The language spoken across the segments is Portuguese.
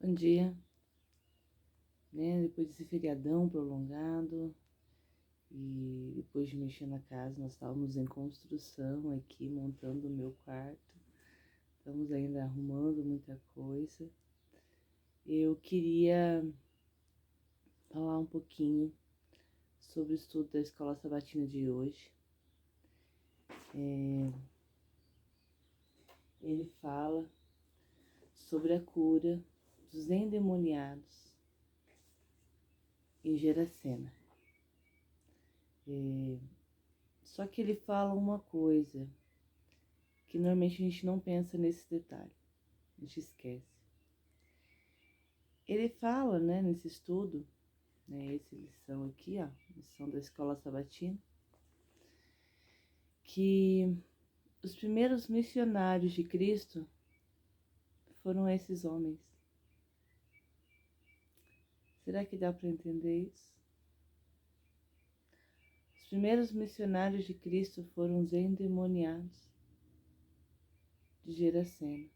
Bom dia, né? Depois desse feriadão prolongado e depois de mexer na casa, nós estávamos em construção aqui, montando o meu quarto. Estamos ainda arrumando muita coisa. Eu queria falar um pouquinho sobre o estudo da Escola Sabatina de hoje. Ele fala sobre a cura dos endemoniados em Gerasena. Só que ele fala uma coisa que normalmente a gente não pensa nesse detalhe, a gente esquece. Ele fala, né, nesse estudo, né, essa lição aqui, ó, lição da Escola Sabatina, que os primeiros missionários de Cristo foram esses homens. Será que dá para entender isso? Os primeiros missionários de Cristo foram os endemoniados de Gerasena.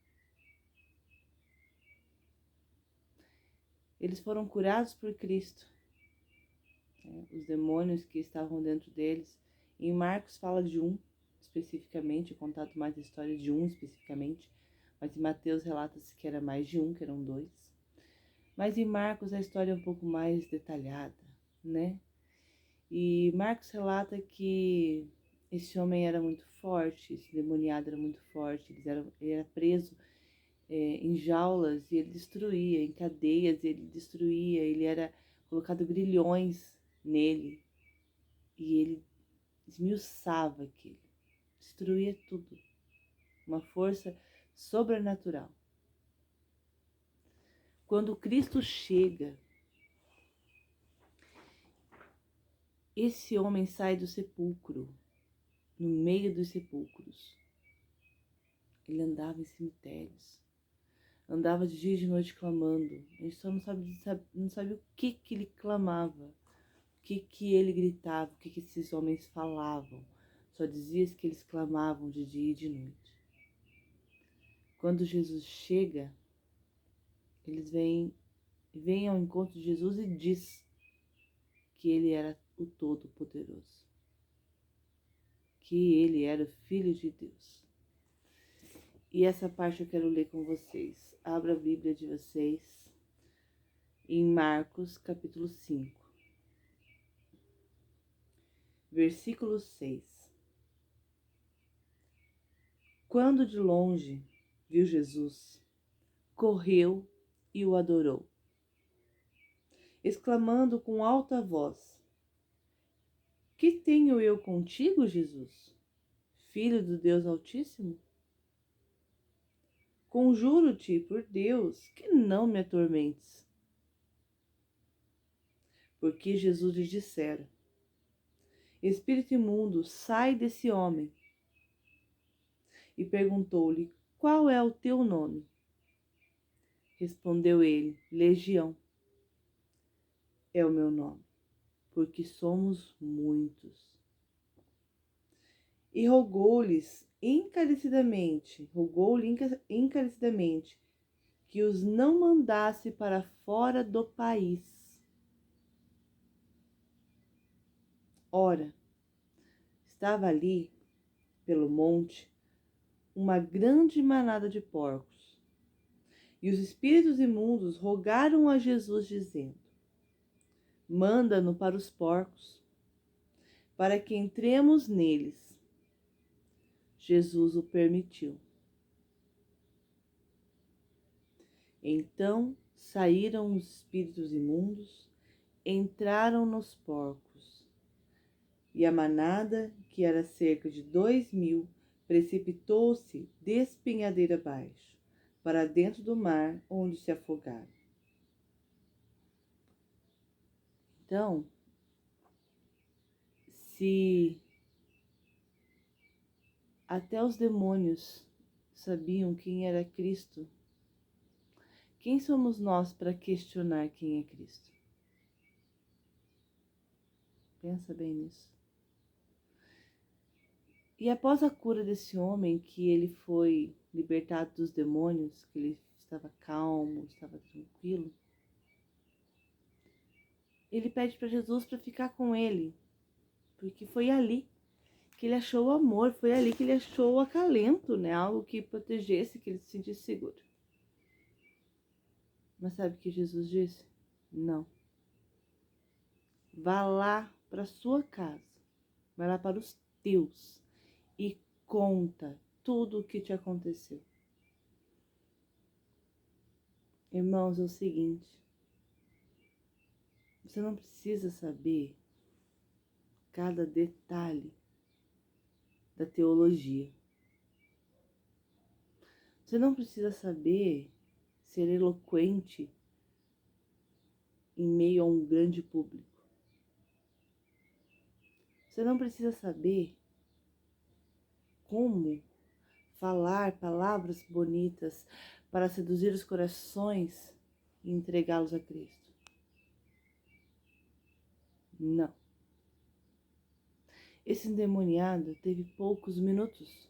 Eles foram curados por Cristo, né? Os demônios que estavam dentro deles. Em Marcos fala de um especificamente, contado mais a história de um especificamente, mas em Mateus relata-se que era mais de um, que eram dois. Mas em Marcos a história é um pouco mais detalhada, né? E Marcos relata que esse homem era muito forte, esse demoniado era muito forte, ele era preso em jaulas e ele destruía, em cadeias ele destruía, ele era colocado grilhões nele e ele esmiuçava aquilo, destruía tudo, uma força sobrenatural. Quando Cristo chega, esse homem sai do sepulcro, no meio dos sepulcros. Ele andava em cemitérios, andava de dia e de noite clamando. A gente só não sabe o que ele clamava, o que ele gritava, o que esses homens falavam. Só dizia que eles clamavam de dia e de noite. Quando Jesus chega, eles vêm ao encontro de Jesus e diz que ele era o Todo-Poderoso, que ele era o Filho de Deus. E essa parte eu quero ler com vocês. Abra a Bíblia de vocês em Marcos capítulo 5, versículo 6. Quando de longe viu Jesus, correu e o adorou, exclamando com alta voz: Que tenho eu contigo, Jesus, Filho do Deus Altíssimo? Conjuro-te por Deus que não me atormentes. Porque Jesus lhe dissera: Espírito imundo, sai desse homem. E perguntou-lhe: Qual é o teu nome? Respondeu ele: Legião é o meu nome, porque somos muitos. E rogou-lhe encarecidamente que os não mandasse para fora do país. Ora, estava ali, pelo monte, uma grande manada de porcos. E os espíritos imundos rogaram a Jesus, dizendo: Manda-no para os porcos, para que entremos neles. Jesus o permitiu. Então saíram os espíritos imundos, entraram nos porcos, e a manada, que era cerca de 2.000, precipitou-se despenhadeira abaixo, para dentro do mar, onde se afogaram. Então, se até os demônios sabiam quem era Cristo, quem somos nós para questionar quem é Cristo? Pensa bem nisso. E após a cura desse homem, que ele foi libertado dos demônios, que ele estava calmo, estava tranquilo, ele pede para Jesus para ficar com ele, porque foi ali que ele achou o amor, foi ali que ele achou o acalento, né? Algo que protegesse, que ele se sentisse seguro. Mas sabe o que Jesus disse? Não. Vá lá para sua casa, vai lá para os teus e conta tudo o que te aconteceu. Irmãos, é o seguinte, você não precisa saber cada detalhe da teologia. Você não precisa saber ser eloquente em meio a um grande público. Você não precisa saber como falar palavras bonitas para seduzir os corações e entregá-los a Cristo. Não. Esse endemoniado teve poucos minutos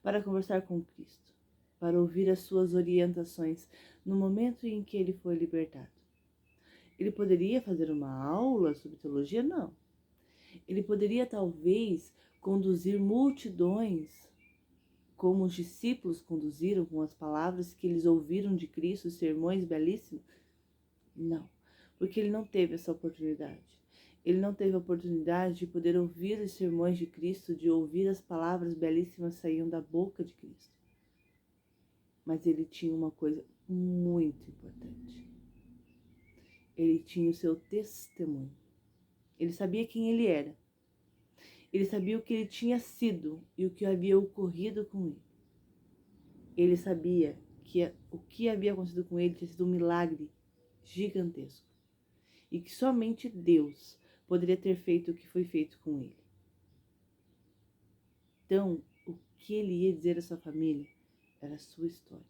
para conversar com Cristo, para ouvir as suas orientações no momento em que ele foi libertado. Ele poderia fazer uma aula sobre teologia? Não. Ele poderia talvez conduzir multidões, como os discípulos conduziram com as palavras que eles ouviram de Cristo, sermões belíssimos? Não, porque ele não teve essa oportunidade. Ele não teve a oportunidade de poder ouvir os sermões de Cristo, de ouvir as palavras belíssimas saindo da boca de Cristo. Mas ele tinha uma coisa muito importante. Ele tinha o seu testemunho. Ele sabia quem ele era. Ele sabia o que ele tinha sido e o que havia ocorrido com ele. Ele sabia que o que havia acontecido com ele tinha sido um milagre gigantesco. E que somente Deus poderia ter feito o que foi feito com ele. Então, o que ele ia dizer à sua família era a sua história.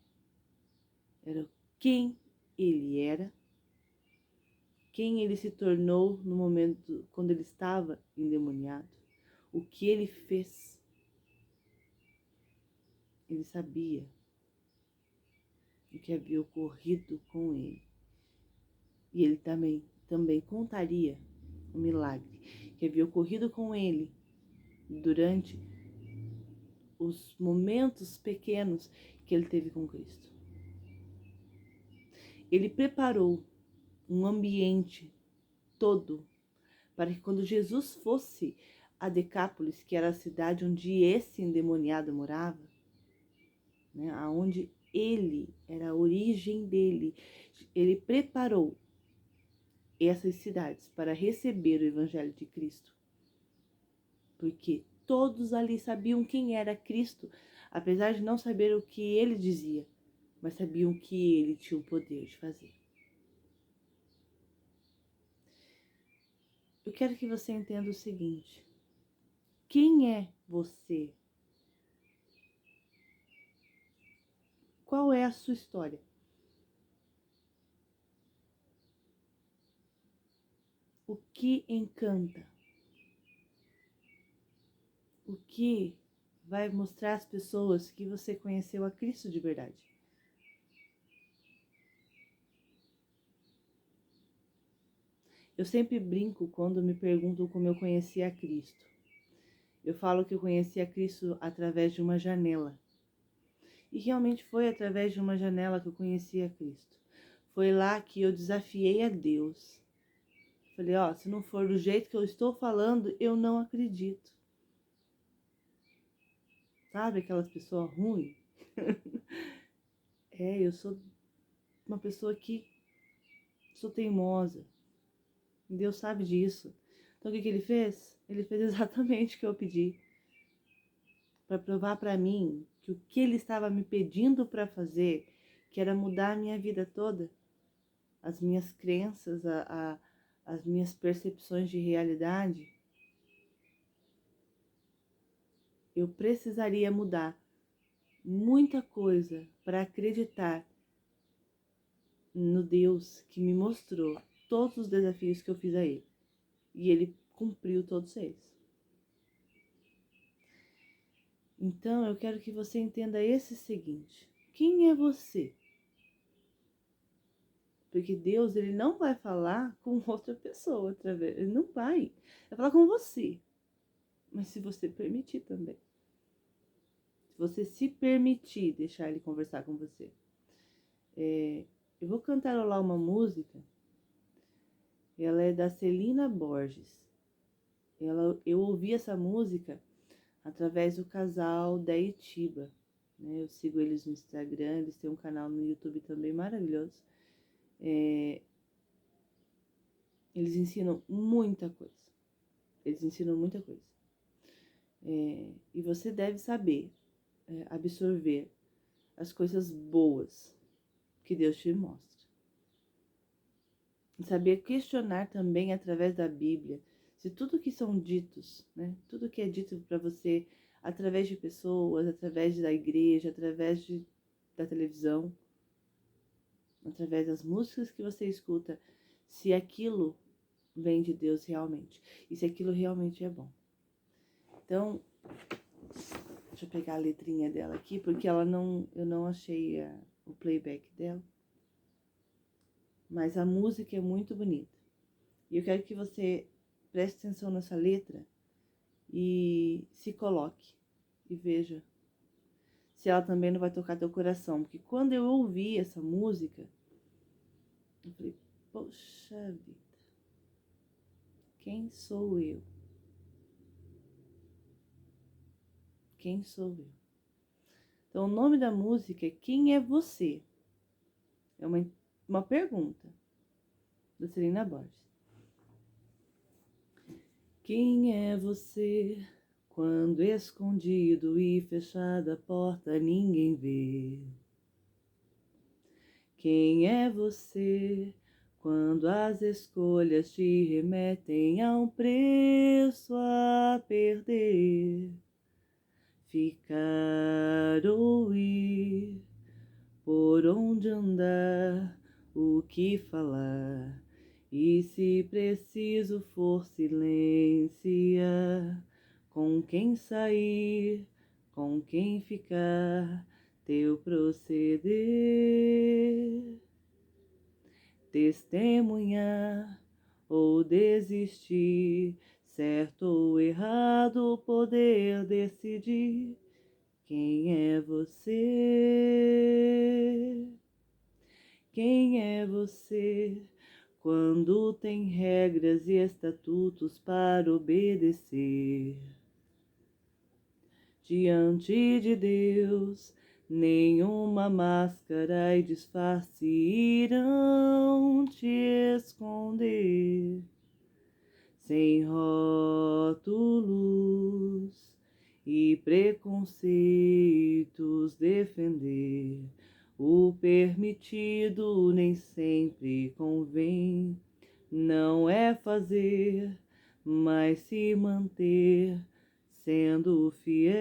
Era quem ele era, quem ele se tornou no momento quando ele estava endemoniado, o que ele fez. Ele sabia o que havia ocorrido com ele. E ele também contaria o milagre que havia ocorrido com ele durante os momentos pequenos que ele teve com Cristo. Ele preparou um ambiente todo para que quando Jesus fosse a Decápolis, que era a cidade onde esse endemoniado morava, né, aonde ele era a origem dele, ele preparou essas cidades para receber o Evangelho de Cristo. Porque todos ali sabiam quem era Cristo, apesar de não saber o que ele dizia, mas sabiam que ele tinha o poder de fazer. Eu quero que você entenda o seguinte: quem é você? Qual é a sua história? O que encanta? O que vai mostrar às pessoas que você conheceu a Cristo de verdade? Eu sempre brinco quando me perguntam como eu conheci a Cristo. Eu falo que eu conheci a Cristo através de uma janela. E realmente foi através de uma janela que eu conheci a Cristo. Foi lá que eu desafiei a Deus. Falei, se não for do jeito que eu estou falando, eu não acredito. Sabe aquelas pessoas ruins? Eu sou uma pessoa que sou teimosa. Deus sabe disso. Então o que ele fez? Ele fez exatamente o que eu pedi. Para provar para mim que o que ele estava me pedindo para fazer, que era mudar a minha vida toda, as minhas crenças, as minhas percepções de realidade, eu precisaria mudar muita coisa para acreditar no Deus que me mostrou todos os desafios que eu fiz a ele. E ele cumpriu todos eles. Então, eu quero que você entenda esse seguinte: quem é você? Porque Deus, ele não vai falar com outra pessoa através, ele não vai. Vai falar com você. Mas se você permitir também. Se você se permitir deixar ele conversar com você. Eu vou cantarolar uma música. Ela é da Celina Borges. Eu ouvi essa música através do casal da Itiba. Né? Eu sigo eles no Instagram, eles têm um canal no YouTube também maravilhoso. Eles ensinam muita coisa. Eles ensinam muita coisa. E você deve saber absorver as coisas boas que Deus te mostra. E saber questionar também através da Bíblia se tudo que são ditos, né? Tudo que é dito para você através de pessoas, através da igreja, através da televisão, através das músicas que você escuta, se aquilo vem de Deus realmente e se aquilo realmente é bom. Então, deixa eu pegar a letrinha dela aqui, porque eu não achei o playback dela. Mas a música é muito bonita. E eu quero que você preste atenção nessa letra e se coloque e veja se ela também não vai tocar teu coração. Porque quando eu ouvi essa música, eu falei, poxa vida, quem sou eu? Quem sou eu? Então, o nome da música é Quem é Você? É uma pergunta da Celina Borges. Quem é você? Quando escondido e fechada a porta ninguém vê. Quem é você? Quando as escolhas te remetem a um preço a perder. Ficar ou ir, por onde andar, o que falar, e se preciso for silenciar, com quem sair, com quem ficar, teu proceder, testemunhar ou desistir, certo ou errado, poder decidir. Quem é você? Quem é você? Quando tem regras e estatutos para obedecer. Diante de Deus, nenhuma máscara e disfarce irão te esconder. Sem rótulos e preconceitos defender. O permitido nem sempre convém. Não é fazer, mas se manter sendo fiel.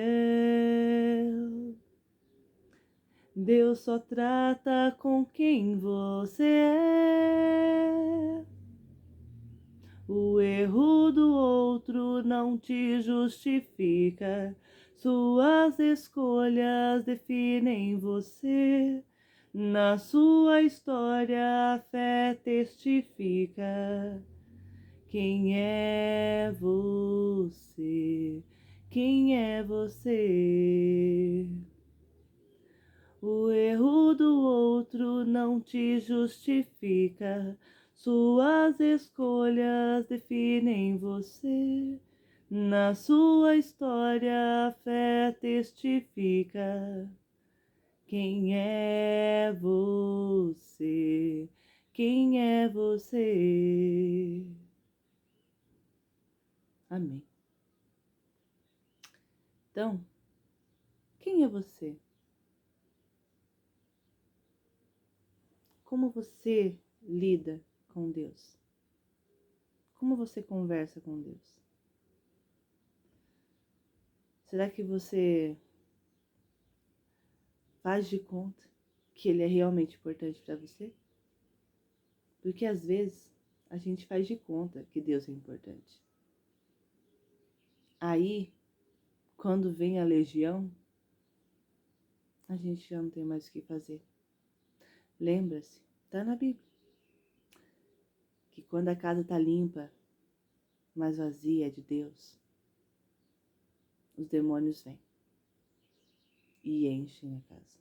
Deus só trata com quem você é. O erro do outro não te justifica. Suas escolhas definem você. Na sua história a fé testifica. Quem é você? Quem é você? O erro do outro não te justifica. Suas escolhas definem você. Na sua história a fé testifica. Quem é você? Quem é você? Amém. Então, quem é você? Como você lida com Deus? Como você conversa com Deus? Será que você faz de conta que Ele é realmente importante para você? Porque às vezes a gente faz de conta que Deus é importante. Aí, quando vem a legião, a gente já não tem mais o que fazer. Lembra-se, está na Bíblia, que quando a casa está limpa, mas vazia de Deus, os demônios vêm e enchem a casa.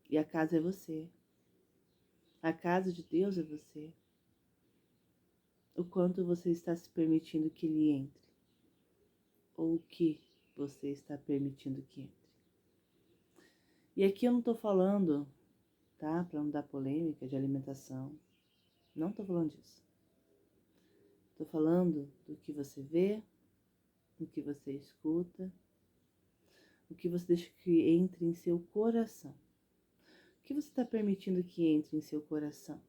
E a casa é você. A casa de Deus é você. O quanto você está se permitindo que Ele entre. Ou o que você está permitindo que entre. E aqui eu não estou falando, tá? Para não dar polêmica de alimentação. Não estou falando disso. Estou falando do que você vê, do que você escuta, o que você deixa que entre em seu coração. O que você está permitindo que entre em seu coração?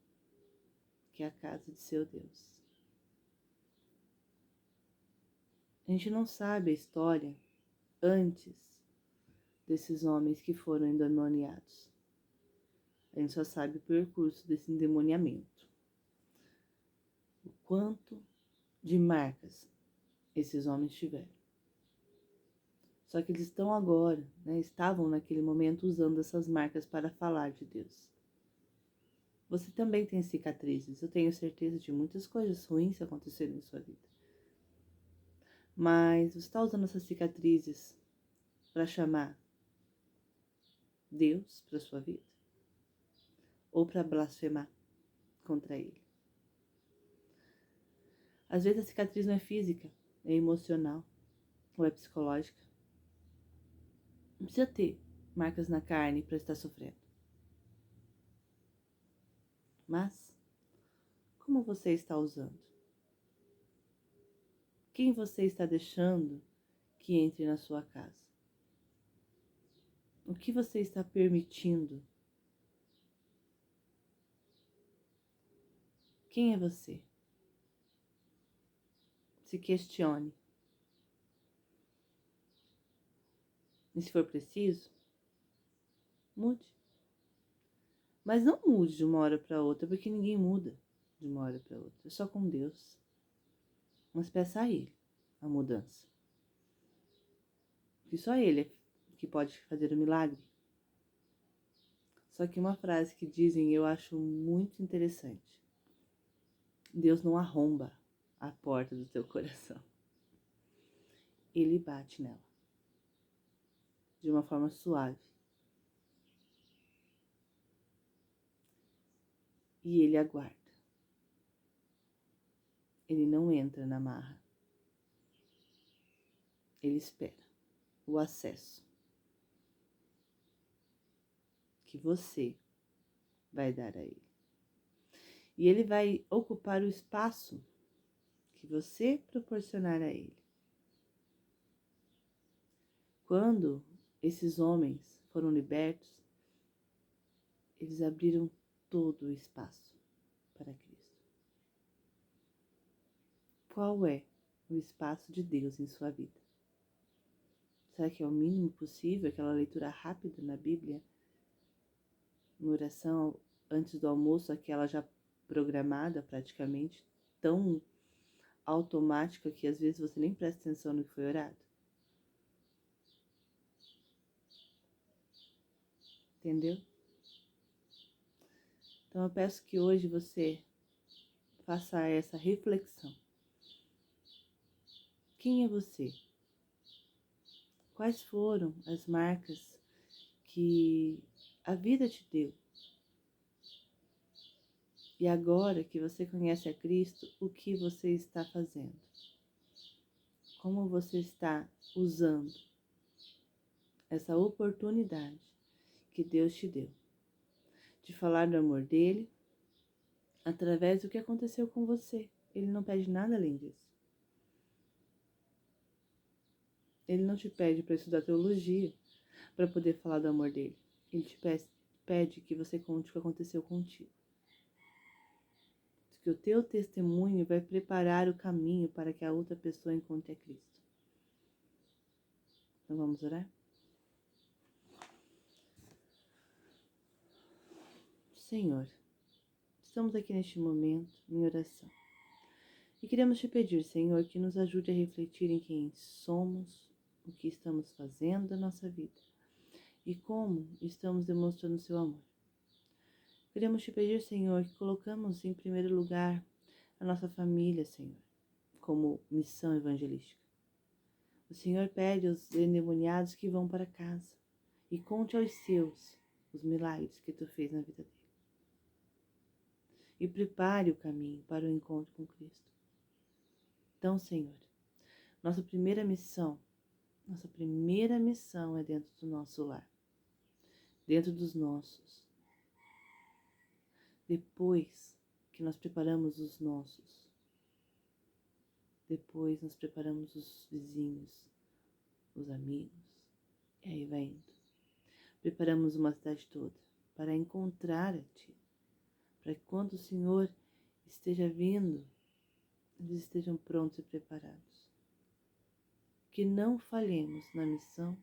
Que é a casa de seu Deus. A gente não sabe a história antes desses homens que foram endemoniados. A gente só sabe o percurso desse endemoniamento. O quanto de marcas esses homens tiveram. Só que eles estão agora, estavam naquele momento usando essas marcas para falar de Deus. Você também tem cicatrizes. Eu tenho certeza de muitas coisas ruins aconteceram em sua vida. Mas você está usando essas cicatrizes para chamar Deus para sua vida? Ou para blasfemar contra Ele? Às vezes a cicatriz não é física, é emocional ou é psicológica. Não precisa ter marcas na carne para estar sofrendo. Mas, como você está usando? Quem você está deixando que entre na sua casa? O que você está permitindo? Quem é você? Se questione. E se for preciso, mude. Mas não mude de uma hora para outra, porque ninguém muda de uma hora para outra. É só com Deus. Mas peça a Ele a mudança. Porque só Ele é que pode fazer o milagre. Só que uma frase que dizem eu acho muito interessante. Deus não arromba a porta do teu coração. Ele bate nela. De uma forma suave. E Ele aguarda. Ele não entra na marra. Ele espera o acesso que você vai dar a Ele. E Ele vai ocupar o espaço que você proporcionar a Ele. Quando esses homens foram libertos, eles abriram todo o espaço para Cristo. Qual é o espaço de Deus em sua vida? Será que é o mínimo possível, aquela leitura rápida na Bíblia? Uma oração antes do almoço, aquela já programada praticamente, tão automática que às vezes você nem presta atenção no que foi orado? Entendeu? Então eu peço que hoje você faça essa reflexão. Quem é você? Quais foram as marcas que a vida te deu? E agora que você conhece a Cristo, o que você está fazendo? Como você está usando essa oportunidade que Deus te deu de falar do amor dele através do que aconteceu com você? Ele não pede nada além disso. Ele não te pede para estudar teologia para poder falar do amor dele. Ele te pede que você conte o que aconteceu contigo. Que o teu testemunho vai preparar o caminho para que a outra pessoa encontre a Cristo. Então vamos orar? Senhor, estamos aqui neste momento em oração. E queremos te pedir, Senhor, que nos ajude a refletir em quem somos, o que estamos fazendo da nossa vida e como estamos demonstrando seu amor. Queremos te pedir, Senhor, que colocamos em primeiro lugar a nossa família, Senhor, como missão evangelística. O Senhor pede aos endemoniados que vão para casa e conte aos seus os milagres que tu fez na vida dele. E prepare o caminho para o encontro com Cristo. Então, Senhor, nossa primeira missão é dentro do nosso lar, dentro dos nossos. Depois que nós preparamos os nossos, depois nós preparamos os vizinhos, os amigos, e aí vai indo. Preparamos uma cidade toda para encontrar a Ti, para que quando o Senhor esteja vindo, eles estejam prontos e preparados. Que não falhemos na missão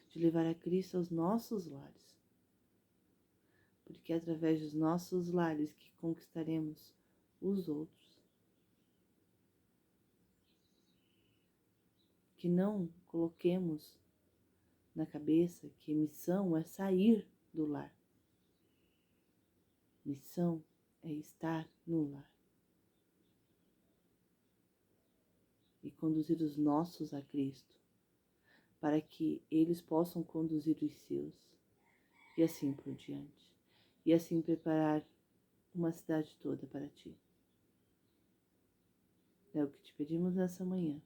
de levar a Cristo aos nossos lares, porque é através dos nossos lares que conquistaremos os outros. Que não coloquemos na cabeça que missão é sair do lar. Missão é estar no lar. E conduzir os nossos a Cristo, para que eles possam conduzir os seus, e assim por diante. E assim preparar uma cidade toda para Ti. É o que te pedimos nessa manhã,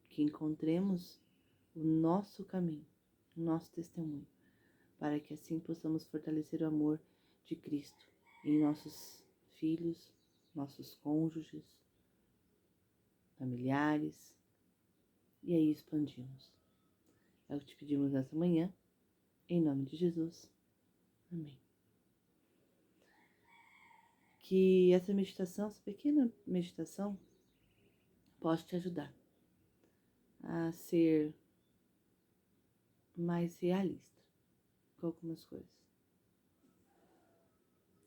que encontremos o nosso caminho, o nosso testemunho, para que assim possamos fortalecer o amor de Cristo em nossos filhos, nossos cônjuges, familiares, e aí expandimos. É o que te pedimos nessa manhã, em nome de Jesus. Amém. Que essa meditação, essa pequena meditação, possa te ajudar a ser mais realista com algumas coisas.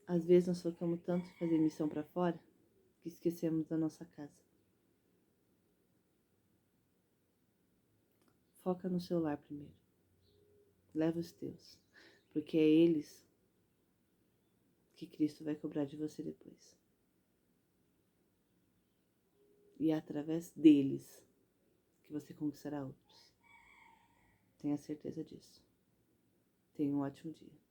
Às vezes nós focamos tanto em fazer missão para fora que esquecemos da nossa casa. Foca no seu lar primeiro. Leva os teus, porque é eles que Cristo vai cobrar de você depois. E é através deles que você conquistará outros. Tenha certeza disso. Tenha um ótimo dia.